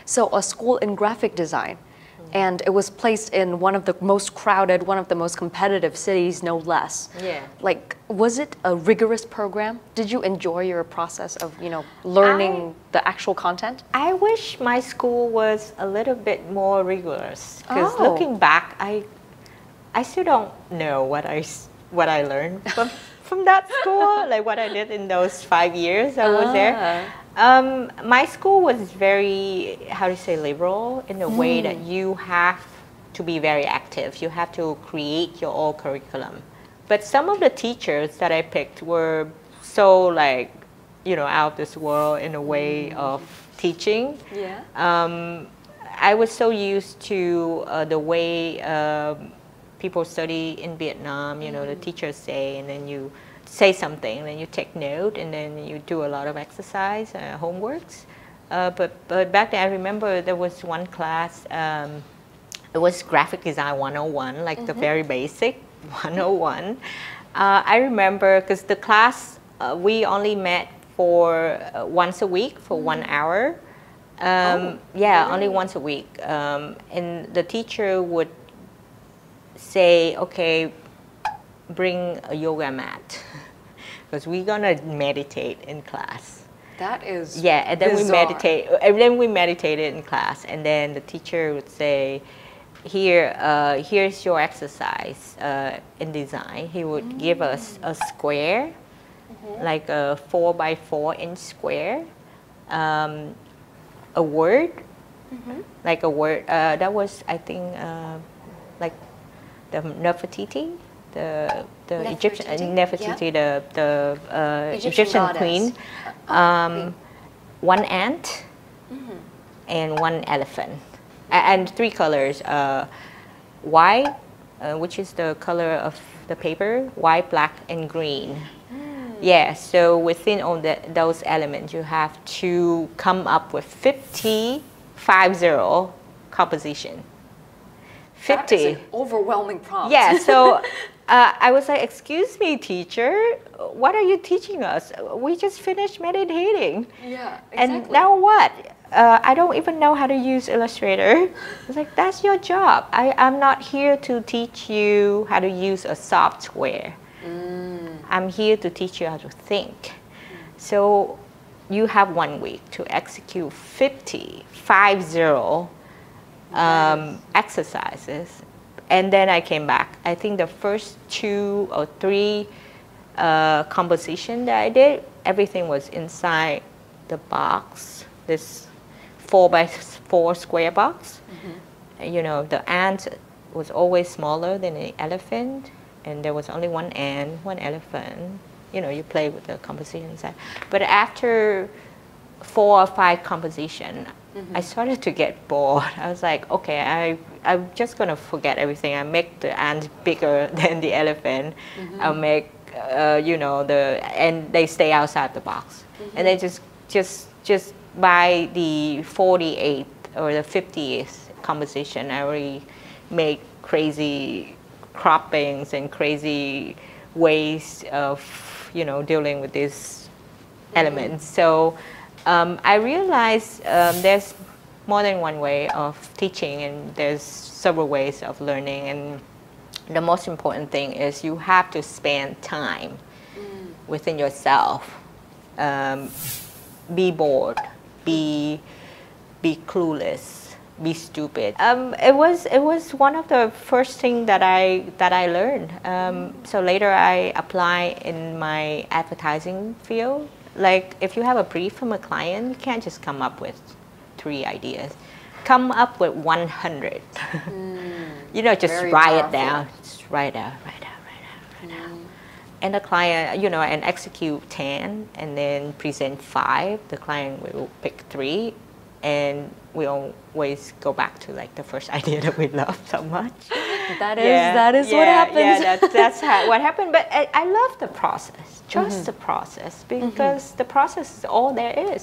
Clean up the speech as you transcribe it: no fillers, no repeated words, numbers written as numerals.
So a school in graphic design, and it was placed in one of the most crowded, one of the most competitive cities, no less. Yeah. Like, was it a rigorous program? Did you enjoy your process of, learning the actual content? I wish my school was a little bit more rigorous, because Oh. looking back, I still don't know what I learned from that school, like what I did in those 5 years I was there. My school was very, how do you say, liberal in the way that you have to be very active. You have to create your own curriculum. But some of the teachers that I picked were so like, out of this world in a way of teaching. Yeah. I was so used to the way people study in Vietnam, the teachers say, and then you say something, and then you take note, and then you do a lot of exercise, homeworks. But back then, I remember there was one class, it was graphic design 101, like the very basic 101. I remember, because the class, we only met for once a week for 1 hour. Only once a week. And the teacher would say, okay, bring a yoga mat, because we're gonna meditate in class. That is and then bizarre. we meditated in class, and then the teacher would say, here's your exercise in design. He would give us a square, like a 4x4 inch square, a word, like a word that was, I think, like the Nefertiti, the Egyptian Nefertiti, the Egyptian queen, one ant, and one elephant, and 3 colors: white, which is the color of the paper, white, black, and green. Yeah, so within all those elements, you have to come up with 50 composition. 50. That is an overwhelming prompt. Yeah, so I was like, excuse me, teacher, what are you teaching us? We just finished meditating. Yeah, exactly. And now what? I don't even know how to use Illustrator. It's like, that's your job. I'm not here to teach you how to use a software. I'm here to teach you how to think. So you have 1 week to execute 50 exercises. And then I came back. I think the first 2 or 3 composition that I did, everything was inside the box, this 4x4 square box. The ant was always smaller than the elephant, and there was only one ant, one elephant. You play with the composition inside. But after 4 or 5 composition, I started to get bored. I was like, okay, I'm just gonna forget everything. I make the ant bigger than the elephant. I'll make, and they stay outside the box. And then just by the 48th or the 50th composition, I already make crazy croppings and crazy ways of, dealing with these elements. So I realized there's more than one way of teaching, and there's several ways of learning. And the most important thing is you have to spend time within yourself. Be bored, be clueless, be stupid. It was one of the first things that I learned. So later I apply in my advertising field. Like, if you have a brief from a client, you can't just come up with 3 ideas. Come up with 100. Just Very write powerful. it down. Just write out. And the client, and execute 10, and then present 5. The client will pick 3, and we always go back to like the first idea that we love so much. That is what happens. Yeah, that's what happened. But I love the process. Trust the process, because the process is all there is.